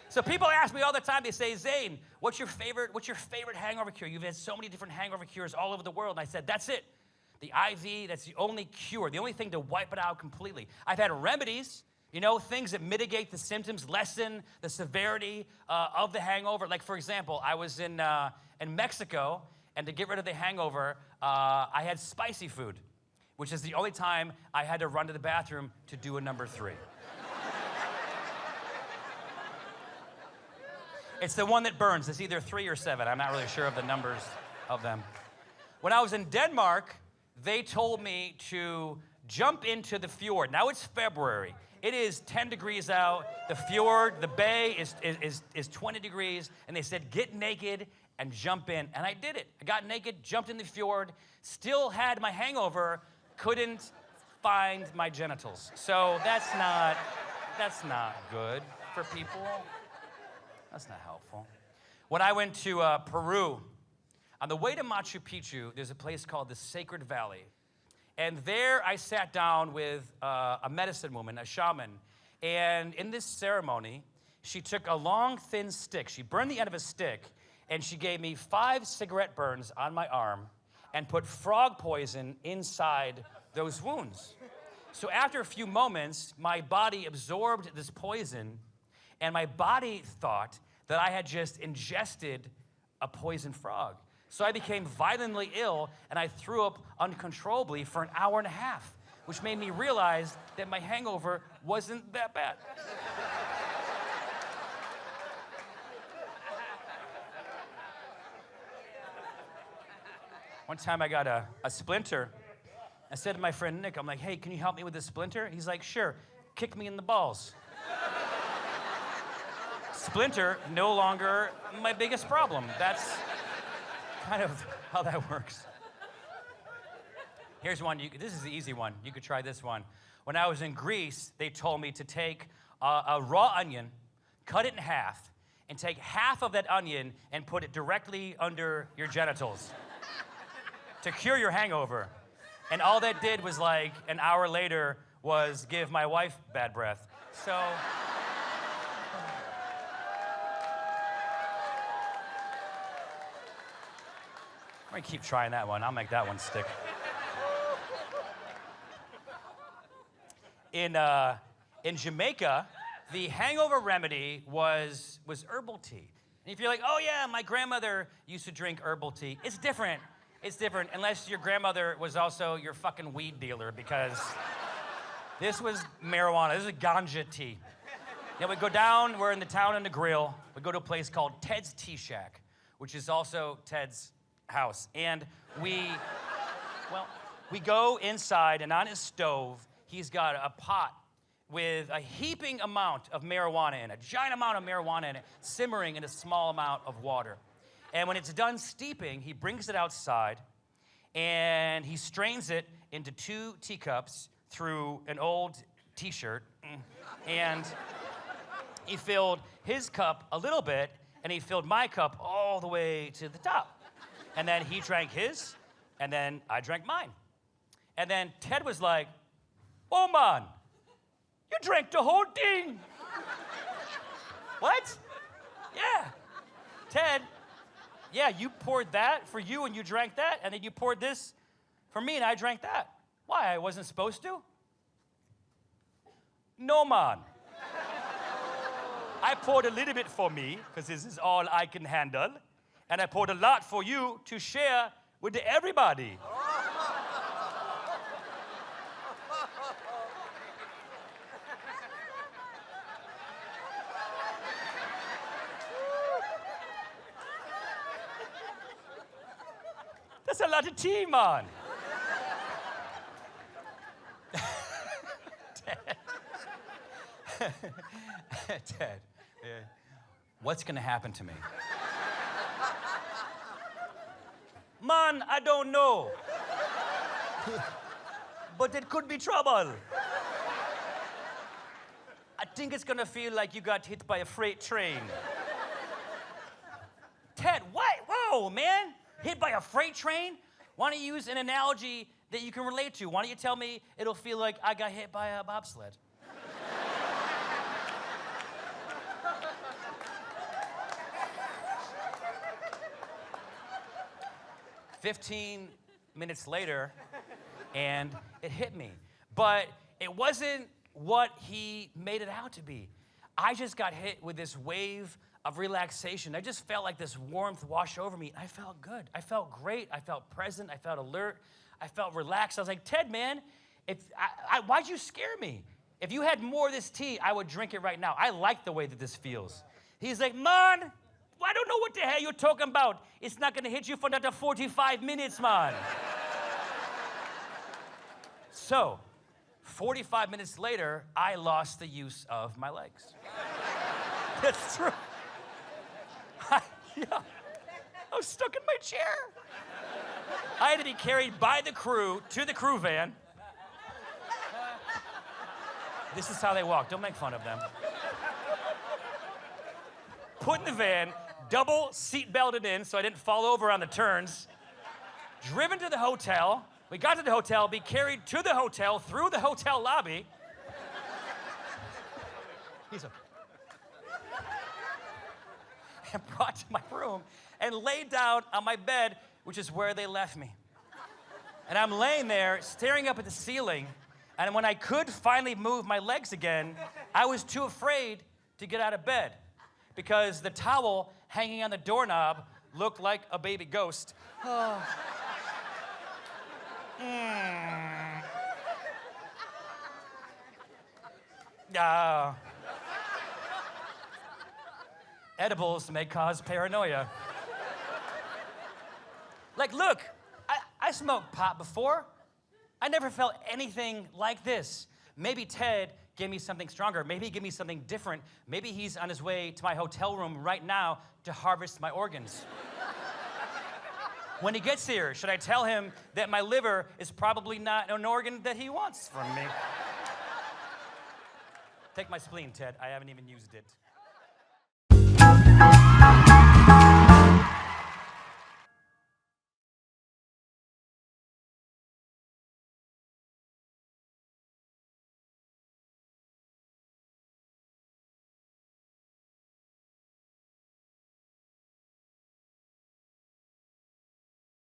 So people ask me all the time, they say, Zane, what's your favorite hangover cure? You've had so many different hangover cures all over the world. And I said, that's it. The IV, that's the only cure, the only thing to wipe it out completely. I've had remedies, things that mitigate the symptoms, lessen the severity of the hangover. Like, for example, I was in Mexico, and to get rid of the hangover, I had spicy food, which is the only time I had to run to the bathroom to do a number 3. It's the one that burns. It's either 3 or 7. I'm not really sure of the numbers of them. When I was in Denmark, they told me to jump into the fjord. Now it's February. It is 10 degrees out. The fjord, the bay is 20 degrees. And they said, get naked and jump in. And I did it. I got naked, jumped in the fjord, still had my hangover, couldn't find my genitals. So that's not good for people. That's not helpful. When I went to Peru, on the way to Machu Picchu, there's a place called the Sacred Valley. And there I sat down with a medicine woman, a shaman. And in this ceremony, she took a long, thin stick. She burned the end of a stick, and she gave me 5 cigarette burns on my arm and put frog poison inside those wounds. So after a few moments, my body absorbed this poison, and my body thought that I had just ingested a poisoned frog. So I became violently ill, and I threw up uncontrollably for an hour and a half, which made me realize that my hangover wasn't that bad. One time I got a splinter. I said to my friend Nick, I'm like, hey, can you help me with this splinter? He's like, sure, kick me in the balls. Splinter, no longer my biggest problem. That's kind of how that works. Here's one. This is the easy one. You could try this one. When I was in Greece, they told me to take a raw onion, cut it in half, and take half of that onion and put it directly under your genitals to cure your hangover. And all that did was, like, an hour later was give my wife bad breath. So... I'm gonna keep trying that one. I'll make that one stick. In Jamaica, the hangover remedy was herbal tea. And if you're like, oh yeah, my grandmother used to drink herbal tea, it's different. It's different, unless your grandmother was also your fucking weed dealer, because this was marijuana. This is ganja tea. We go down, we're in the town in the grill. We go to a place called Ted's Tea Shack, which is also Ted's house. And we go inside, and on his stove, he's got a pot with a heaping amount of marijuana in it, a giant amount of marijuana in it, simmering in a small amount of water. And when it's done steeping, he brings it outside, and he strains it into 2 teacups through an old t-shirt. And he filled his cup a little bit, and he filled my cup all the way to the top. And then he drank his, and then I drank mine. And then Ted was like, oh man, you drank the whole thing. What? Yeah. Ted, yeah, you poured that for you and you drank that, and then you poured this for me and I drank that. Why, I wasn't supposed to? No, man. I poured a little bit for me, because this is all I can handle. And I poured a lot for you to share with everybody. That's a lot of tea, man. Ted, what's gonna happen to me? Man, I don't know. But it could be trouble. I think it's gonna feel like you got hit by a freight train. Ted, what? Whoa, man. Hit by a freight train? Why don't you use an analogy that you can relate to? Why don't you tell me it'll feel like I got hit by a bobsled? 15 minutes later, and it hit me. But it wasn't what he made it out to be. I just got hit with this wave of relaxation. I just felt like this warmth wash over me. I felt good. I felt great. I felt present. I felt alert. I felt relaxed. I was like, Ted, man, why'd you scare me? If you had more of this tea, I would drink it right now. I like the way that this feels. He's like, man, I don't know what the hell you're talking about. It's not gonna hit you for another 45 minutes, man. So, 45 minutes later, I lost the use of my legs. That's true. I was stuck in my chair. I had to be carried by the crew to the crew van. This is how they walk. Don't make fun of them. Put in the van, double seat belted in so I didn't fall over on the turns. Driven to the hotel. We got to the hotel, be carried to the hotel, through the hotel lobby. And brought to my room and laid down on my bed, which is where they left me. And I'm laying there, staring up at the ceiling, and when I could finally move my legs again, I was too afraid to get out of bed because the towel hanging on the doorknob looked like a baby ghost. Oh. Edibles may cause paranoia. Like, look, I smoked pot before. I never felt anything like this. Maybe Ted gave me something stronger. Maybe he gave me something different. Maybe he's on his way to my hotel room right now to harvest my organs. When he gets here, should I tell him that my liver is probably not an organ that he wants from me? Take my spleen, Ted. I haven't even used it.